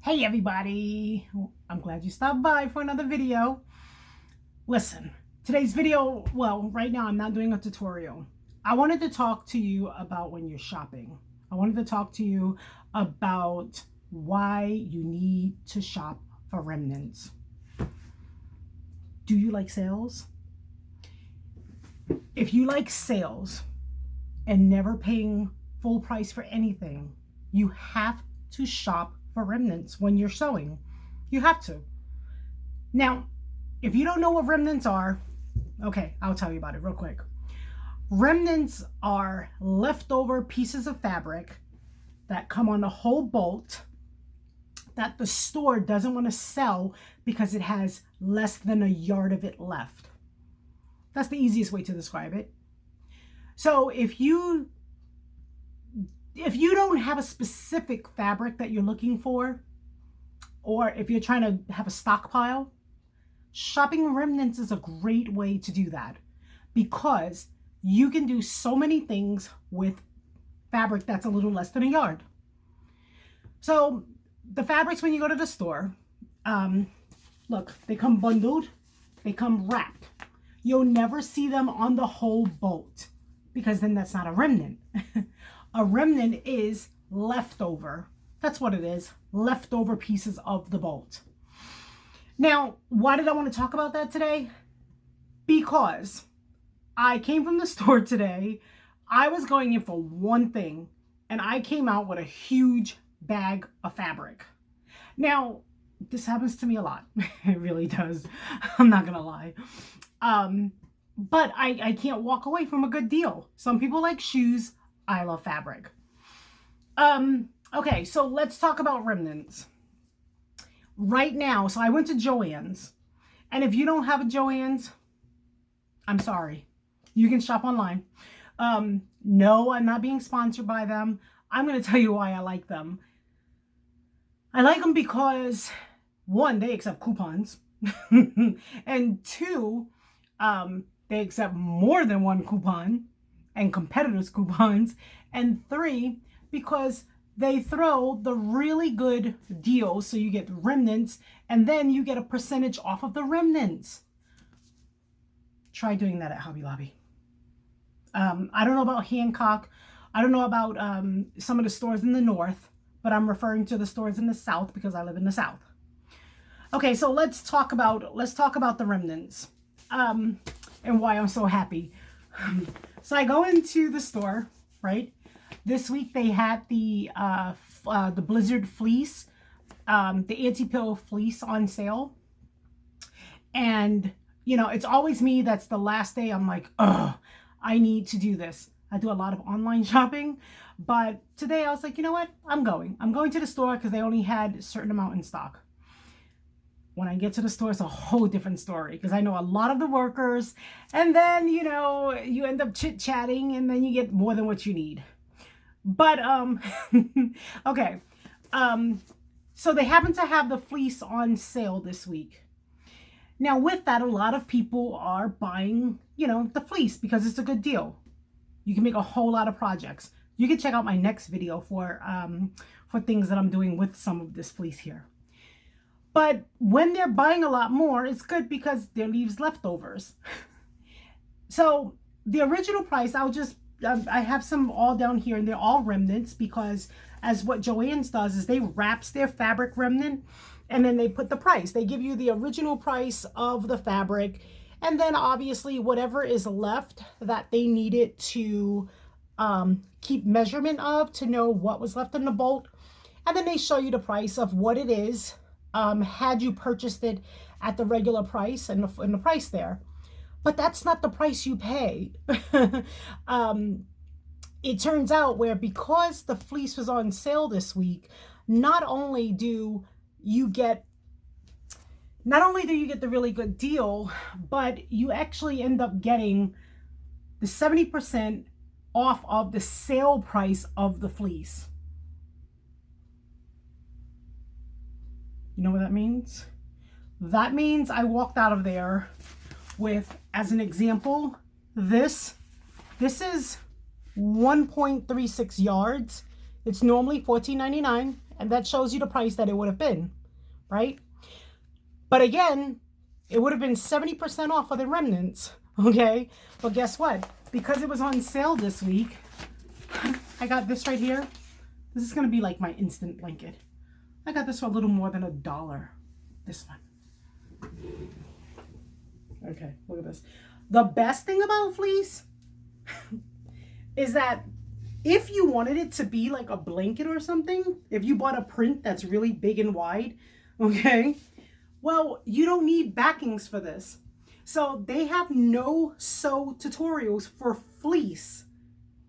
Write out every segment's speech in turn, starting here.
Hey everybody, I'm glad you stopped by for another video. Listen, today's video, well, right now I'm not doing a tutorial. I wanted to talk to you about when you're shopping. I wanted to talk to you about why you need to shop for Remnants. Do you like sales? If you like sales and never paying full price for anything, you have to shop for Remnants when you're sewing. You have to. Now, if you don't know what Remnants are, okay, I'll tell you about it real quick. Remnants are leftover pieces of fabric that come on a whole bolt that the store doesn't want to sell because it has less than a yard of it left. That's the easiest way to describe it. So if you don't have a specific fabric that you're looking for, or if you're trying to have a stockpile, shopping Remnants is a great way to do that, because you can do so many things with fabric that's a little less than a yard. So the fabrics, when you go to the store, look, they come bundled, they come wrapped. You'll never see them on the whole bolt, because then that's not a remnant. A remnant is leftover. That's what it is. Leftover pieces of the bolt. Now, why did I want to talk about that today? Because I came from the store today. I was going in for one thing, and I came out with a huge bag of fabric. Now, this happens to me a lot. It really does. I'm not going to lie. But I can't walk away from a good deal. Some people like shoes. I love fabric. Okay, so let's talk about Remnants. Right now, so I went to Joann's. And if you don't have a Joann's, I'm sorry. You can shop online. No, I'm not being sponsored by them. I'm going to tell you why I like them. I like them because, one, they accept coupons. And two, they accept more than one coupon and competitors' coupons. And three, because they throw the really good deals, so you get Remnants and then you get a percentage off of the Remnants. Try doing that at Hobby Lobby. I don't know about Hancock. I don't know about some of the stores in the north, but I'm referring to the stores in the south because I live in the south. Okay, so let's talk about the Remnants and why I'm so happy. So I go into the store, right? This week they had the Blizzard Fleece, the anti-pill fleece on sale. And, you know, it's always me that's the last day. I'm like, oh, I need to do this. I do a lot of online shopping. But today I was like, you know what? I'm going to the store because they only had a certain amount in stock. When I get to the store, it's a whole different story because I know a lot of the workers, and then, you know, you end up chit-chatting and then you get more than what you need. But, okay. So they happen to have the fleece on sale this week. Now with that, a lot of people are buying, you know, the fleece because it's a good deal. You can make a whole lot of projects. You can check out my next video for things that I'm doing with some of this fleece here. But when they're buying a lot more, it's good because there leaves leftovers. So the original price, I have some all down here, and they're all Remnants, because as what Joann's does is they wraps their fabric remnant and then they put the price. They give you the original price of the fabric, and then obviously whatever is left that they needed to keep measurement of to know what was left in the bolt. And then they show you the price of what it is. Had you purchased it at the regular price and the price there. But that's not the price you pay. It turns out because the fleece was on sale this week, not only do you get the really good deal, but you actually end up getting the 70% off of the sale price of the fleece. You know what that means? That means I walked out of there with, as an example, this is 1.36 yards. It's normally $14.99, And that shows you the price that it would have been, right? But again, it would have been 70% off of the Remnants, okay? But guess what? Because it was on sale this week, I got this right here. This is going to be like my instant blanket. I got this for a little more than $1. This one. Okay, look at this. The best thing about Fleece is that if you wanted it to be like a blanket or something, if you bought a print that's really big and wide, okay, well, you don't need backings for this. So they have no sew tutorials for Fleece,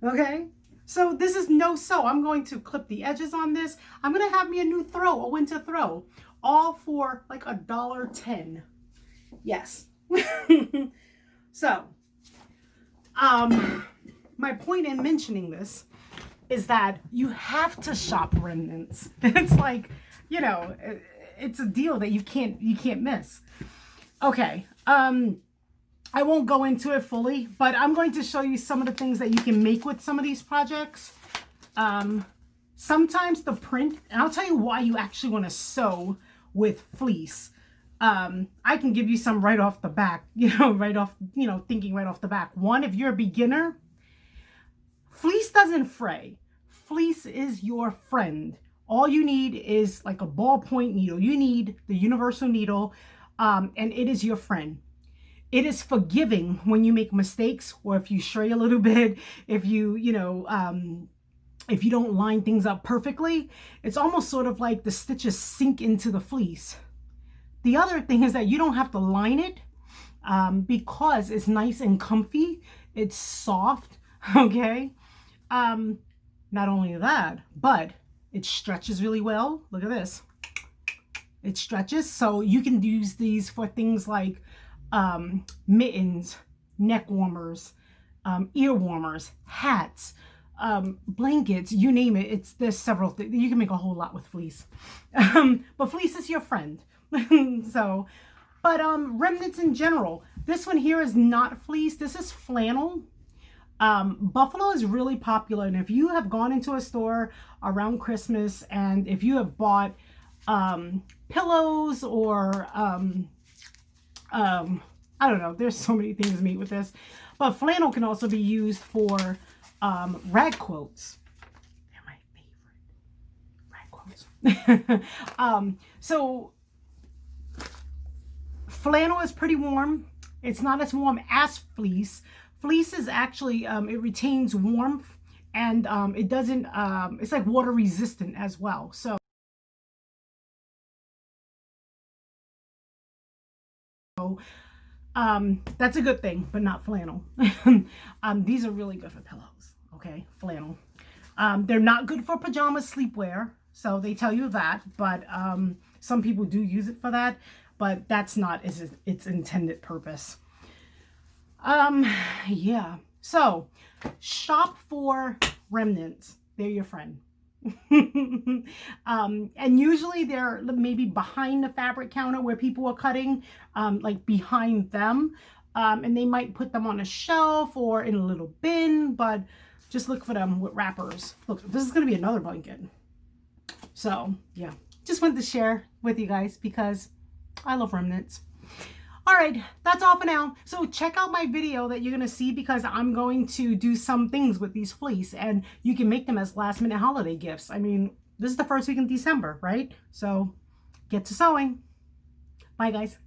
okay? So this is no sew. I'm going to clip the edges on this. I'm going to have me a new throw, a winter throw, all for like $1.10. Yes. So, my point in mentioning this is that you have to shop Remnants. It's like, you know, it's a deal that you can't miss. Okay. I won't go into it fully, but I'm going to show you some of the things that you can make with some of these projects. Sometimes the print, and I'll tell you why you actually want to sew with Fleece. I can give you some right off the back, thinking right off the back. One, if you're a beginner, Fleece doesn't fray. Fleece is your friend. All you need is like a ballpoint needle. You need the universal needle, and it is your friend. It is forgiving when you make mistakes, or if you stray a little bit, if you don't line things up perfectly. It's almost sort of like the stitches sink into the fleece. The other thing is that you don't have to line it because it's nice and comfy. It's soft, okay? Not only that, but it stretches really well. Look at this. It stretches, so you can use these for things like mittens, neck warmers, ear warmers, hats, blankets, you name it. There's several things. You can make a whole lot with Fleece. But Fleece is your friend. So, but Remnants in general. This one here is not Fleece. This is flannel. Buffalo is really popular, and if you have gone into a store around Christmas and if you have bought pillows or I don't know, there's so many things made with this, but flannel can also be used for rag quilts. They're my favorite rag quilts. So flannel is pretty warm. It's not as warm as fleece. Fleece is actually, it retains warmth, and it doesn't, it's like water resistant as well. So that's a good thing, but not flannel. These are really good for pillows, okay? Flannel. They're not good for pajama sleepwear, so they tell you that, but some people do use it for that, but that's not its intended purpose. Yeah, so shop for Remnants. They're your friend. And usually they're maybe behind the fabric counter where people are cutting, like behind them, and they might put them on a shelf or in a little bin, but just look for them with wrappers. Look, this is going to be another blanket. So yeah, just wanted to share with you guys because I love Remnants. All right, that's all for now. So check out my video that you're going to see, because I'm going to do some things with these fleece, and you can make them as last minute holiday gifts. I mean, this is the first week in December, right? So get to sewing. Bye, guys.